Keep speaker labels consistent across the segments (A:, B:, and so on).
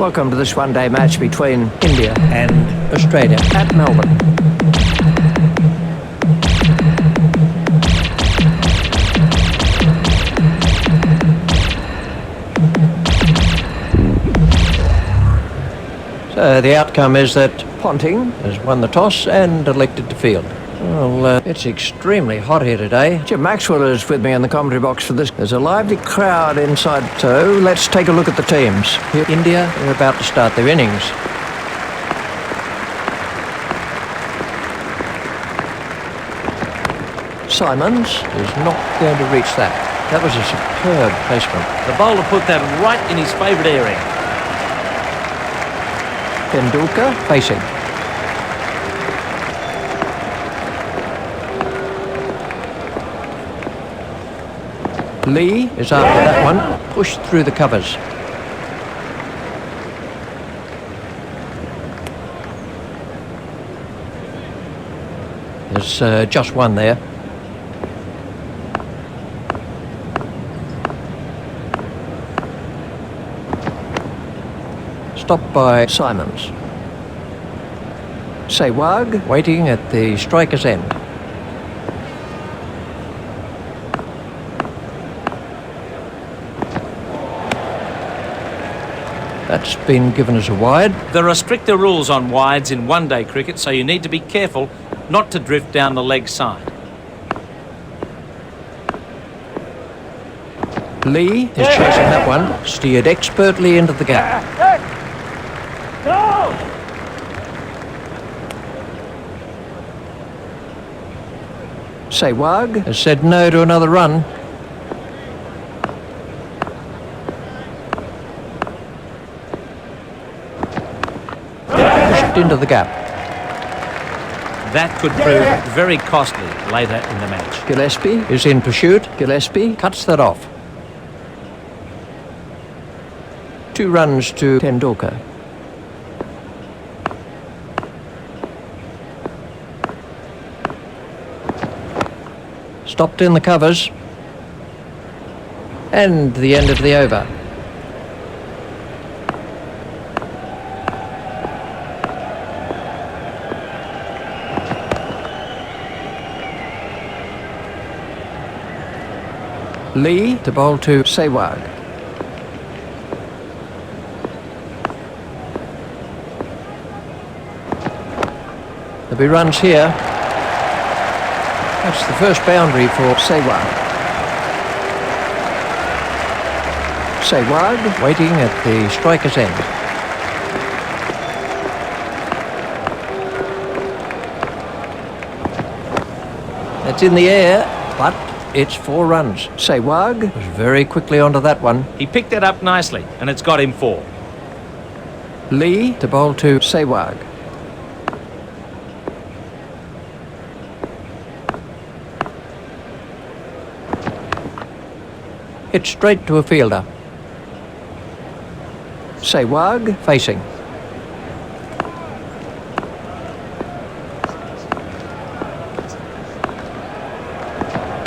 A: Welcome to this one-day match between India and Australia at Melbourne. So the outcome is that Ponting has won the toss and elected to field. Well, it's extremely hot here today. Jim Maxwell is with me in the commentary box for this. There's a lively crowd inside, so let's take a look at the teams. Here, India are about to start their innings. Simons is not going to reach that. That was a superb placement.
B: The bowler put that right in his favourite area.
A: Tendulkar facing. Lee is after that one, pushed through the covers. There's just one there. Stopped by Simons. Sehwag waiting at the striker's end. That's been given as a wide.
B: There are stricter rules on wides in one-day cricket, so you need to be careful not to drift down the leg side.
A: Lee is chasing that one, steered expertly into the gap. Sehwag has said no to another run. Pushed into the gap.
B: That could prove very costly later in the match.
A: Gillespie is in pursuit. Gillespie cuts that off. 2 runs to Tendulkar. Stopped in the covers. And the end of the over. Lee to bowl to Sehwag. There'll be runs here. That's the first boundary for Sehwag. Sehwag waiting at the striker's end. It's in the air, but it's 4 runs. Sehwag was very quickly onto that one.
B: He picked that up nicely, and it's got him 4.
A: Lee to bowl to Sehwag. Hit straight to a fielder. Sehwag facing.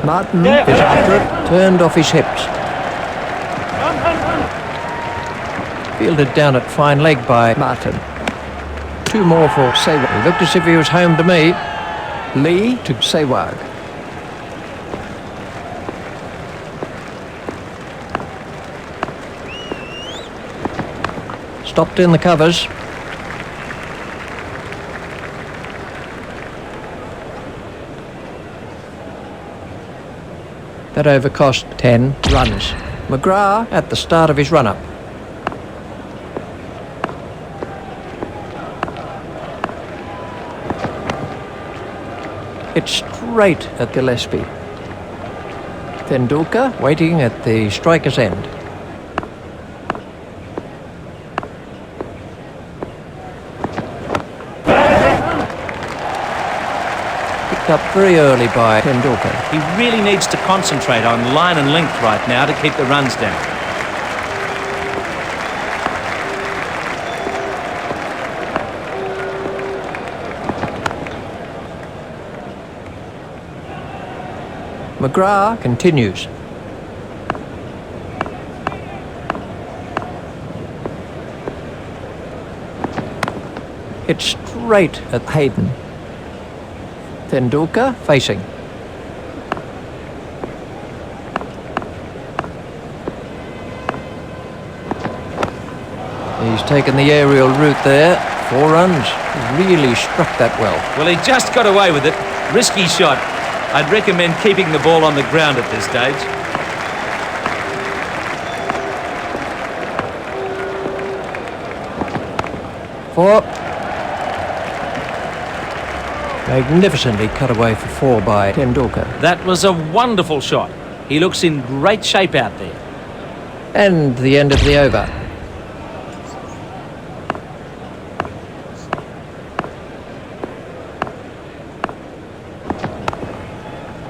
A: Martin is after it, turned off his hips. Fielded down at fine leg by Martin. 2 more for Sehwag. He looked as if he was home to me. Lee to Sehwag. Stopped in the covers. That over cost 10 runs. McGrath at the start of his run-up. It's straight at Gillespie. Tendulkar waiting at the striker's end. Up very early by Tendulkar.
B: He really needs to concentrate on line and length right now to keep the runs down.
A: McGrath continues. It's straight at Hayden. Tendulkar facing. He's taken the aerial route there. 4 runs. Really struck that well.
B: Well, he just got away with it. Risky shot. I'd recommend keeping the ball on the ground at this stage.
A: Four. Magnificently cut away for 4 by Tendulkar.
B: That was a wonderful shot. He looks in great shape out there.
A: And the end of the over.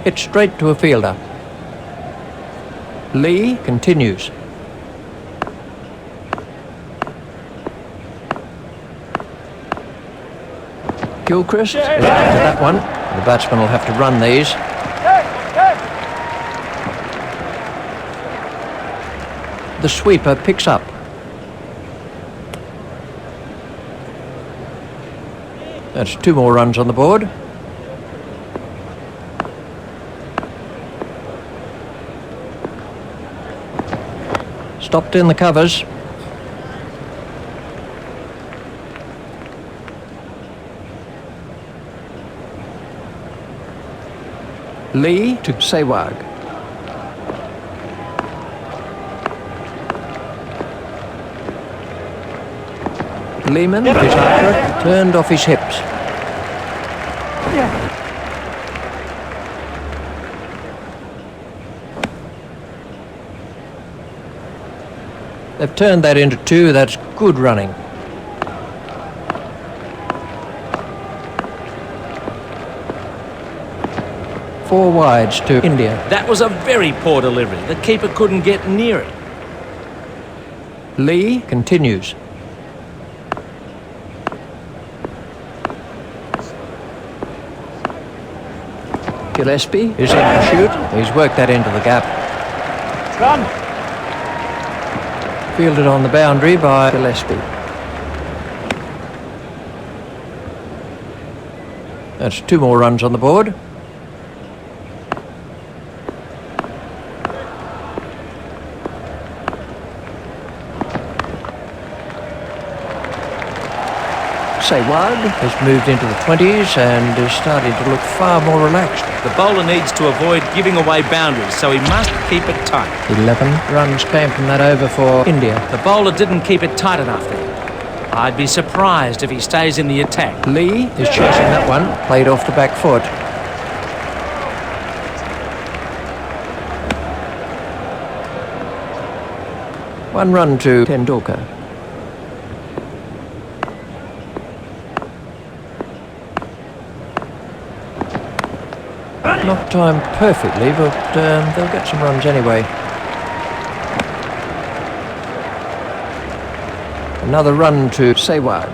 A: Hit straight to a fielder. Lee continues. Gilchrist is after that one. The batsman will have to run these. The sweeper picks up. That's 2 more runs on the board. Stopped in the covers. Lee to Sehwag. Lehman is after it, turned off his hips. They've turned that into 2, that's good running. Four wides to India.
B: That was a very poor delivery. The keeper couldn't get near it.
A: Lee continues. Gillespie is in to shoot. He's worked that into the gap.
B: Run!
A: Fielded on the boundary by Gillespie. That's 2 more runs on the board. Sehwag has moved into the 20s and is starting to look far more relaxed.
B: The bowler needs to avoid giving away boundaries, so he must keep it tight.
A: 11 runs came from that over for India.
B: The bowler didn't keep it tight enough there. I'd be surprised if he stays in the attack.
A: Lee is chasing that one, played off the back foot. One run to Tendulkar. Not timed perfectly, but they'll get some runs anyway. Another run to Sehwag.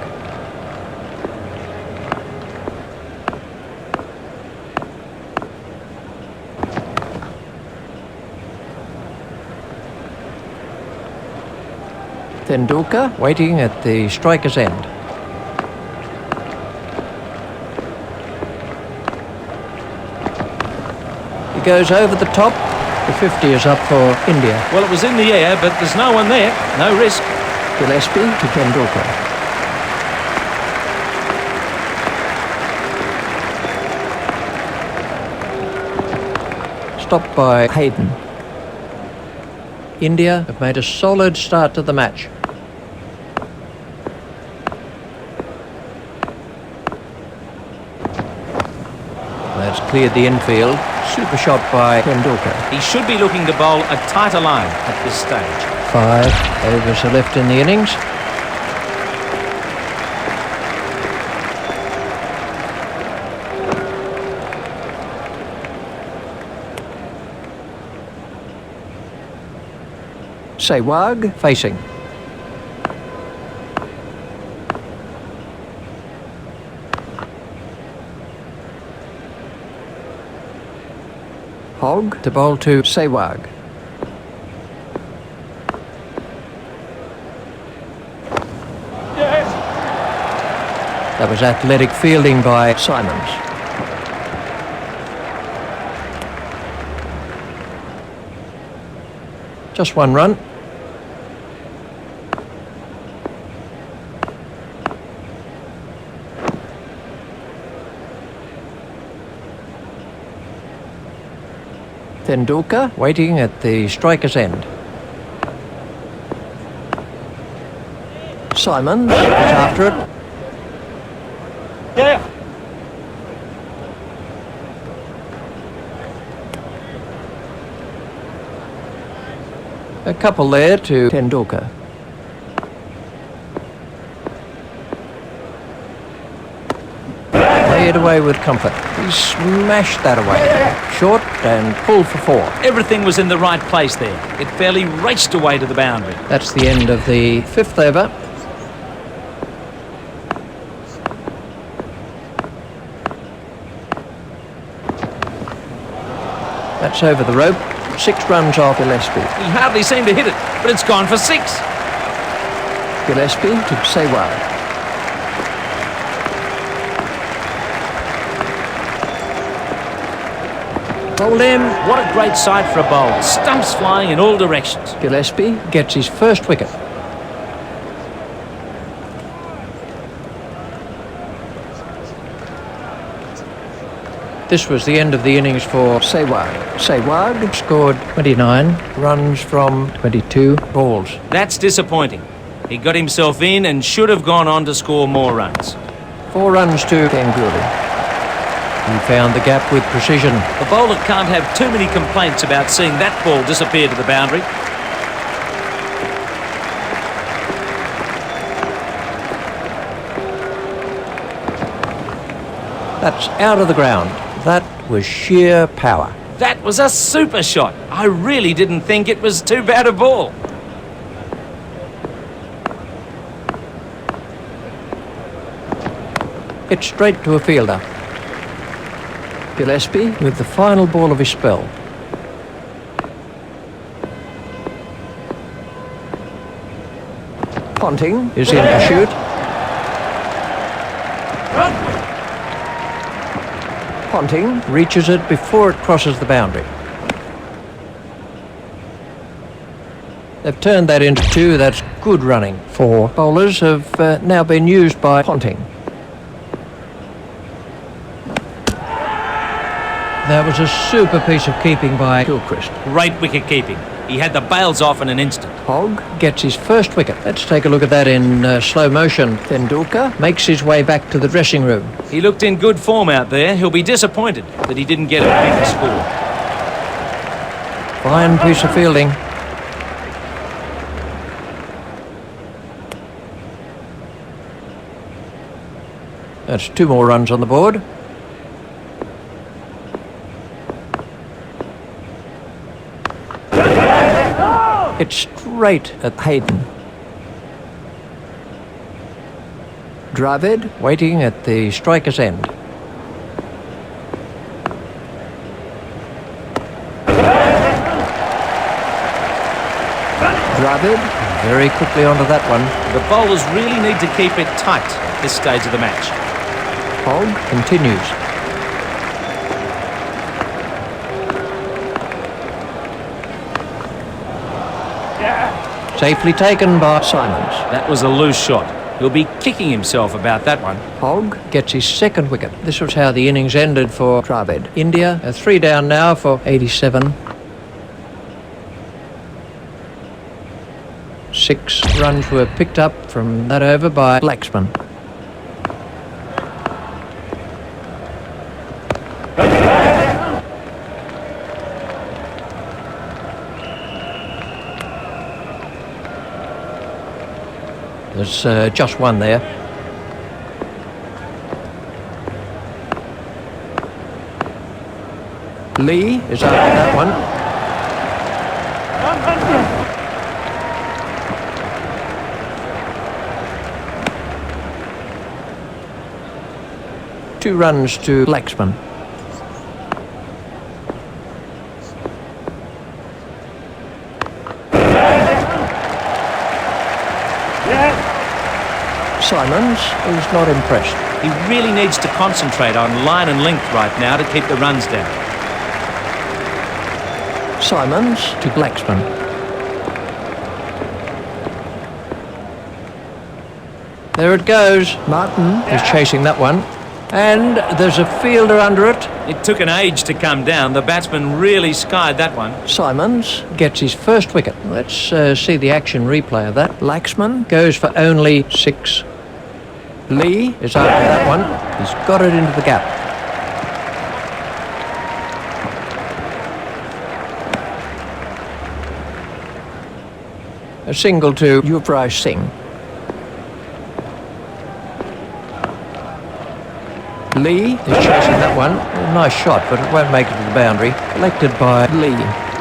A: Tendulkar waiting at the striker's end. He goes over the top. The 50 is up for India.
B: Well, it was in the air, but there's no one there. No risk.
A: Gillespie to Tendulkar. Stopped by Hayden. India have made a solid start to the match. That's cleared the infield. Super shot by Tendulkar.
B: He should be looking to bowl a tighter line at this stage.
A: 5 overs are left in the innings. Sehwag facing. Hogg to bowl to Sehwag. That was athletic fielding by Simons. Just one run. Tendulkar waiting at the striker's end. Simons is after it.
B: Yeah.
A: A couple there to Tendulkar. Cleared away with comfort. He smashed that away. Short and pulled for 4.
B: Everything was in the right place there. It fairly raced away to the boundary.
A: That's the end of the 5th over. That's over the rope. 6 runs off Gillespie.
B: He hardly seemed to hit it, but it's gone for 6.
A: Gillespie to Sehwag. Bowled in.
B: What a great sight for a bowl. Stumps flying in all directions.
A: Gillespie gets his first wicket. This was the end of the innings for Sehwag. Sehwag scored 29 runs from 22 balls.
B: That's disappointing. He got himself in and should have gone on to score more runs.
A: 4 runs to Ganguly. He found the gap with precision.
B: The bowler can't have too many complaints about seeing that ball disappear to the boundary.
A: That's out of the ground. That was sheer power.
B: That was a super shot. I really didn't think it was too bad a ball.
A: It's straight to a fielder. Gillespie with the final ball of his spell. Ponting is in to shoot. Ponting reaches it before it crosses the boundary. They've turned that into 2. That's good running. 4 bowlers have now been used by Ponting. That was a super piece of keeping by Gilchrist.
B: Great wicket keeping. He had the bails off in an instant.
A: Hogg gets his first wicket. Let's take a look at that in slow motion. Tendulkar makes his way back to the dressing room.
B: He looked in good form out there. He'll be disappointed that he didn't get a big score.
A: Fine piece of fielding. That's 2 more runs on the board. It's straight at Hayden. Dravid waiting at the striker's end. Dravid very quickly onto that one.
B: The bowlers really need to keep it tight at this stage of the match.
A: Hogg continues. Safely taken by Simons.
B: That was a loose shot. He'll be kicking himself about that one.
A: Hogg gets his second wicket. This was how the innings ended for Dravid. India are 3 down now for 87. 6 runs were picked up from that over by Laxman. There's just one there. Lee is after that one. Two runs to Laxman. Simons is not impressed.
B: He really needs to concentrate on line and length right now to keep the runs down.
A: Simons to Blacksman. There it goes. Martin is chasing that one. And there's a fielder under it.
B: It took an age to come down. The batsman really skied that one.
A: Simons gets his first wicket. Let's see the action replay of that. Laxman goes for only 6. Lee is after that one. He's got it into the gap. A single to Yuvraj Singh. Lee is chasing that one. A nice shot, but it won't make it to the boundary. Collected by Lee.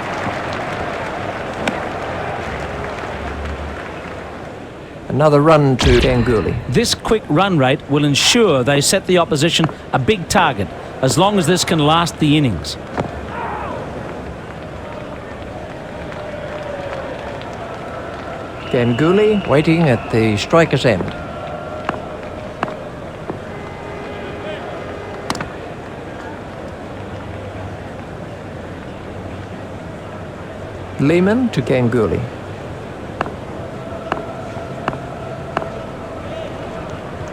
A: Another run to Ganguly.
C: This quick run rate will ensure they set the opposition a big target, as long as this can last the innings.
A: Ganguly waiting at the striker's end. Lehman to Ganguly.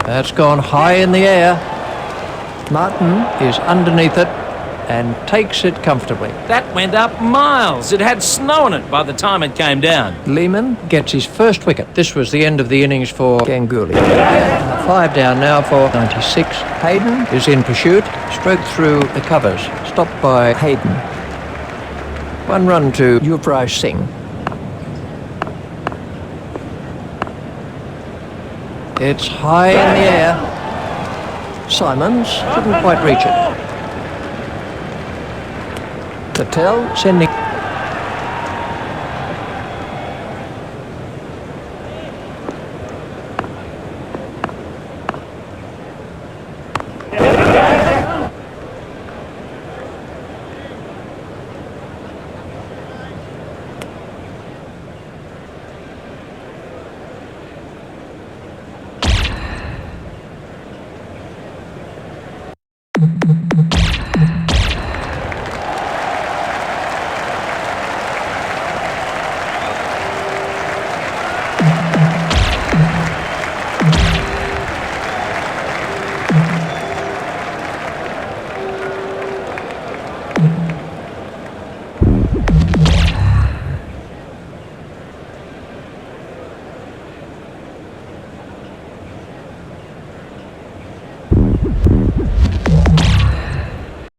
A: That's gone high in the air. Martin is underneath it and takes it comfortably.
B: That went up miles. It had snow on it by the time it came down.
A: Lehman gets his first wicket. This was the end of the innings for Ganguly. 5 down now for 96. Hayden is in pursuit. Stroked through the covers. Stopped by Hayden. 1 run to Yuvraj Singh. It's high in the air. Simons couldn't quite reach it. Patel sending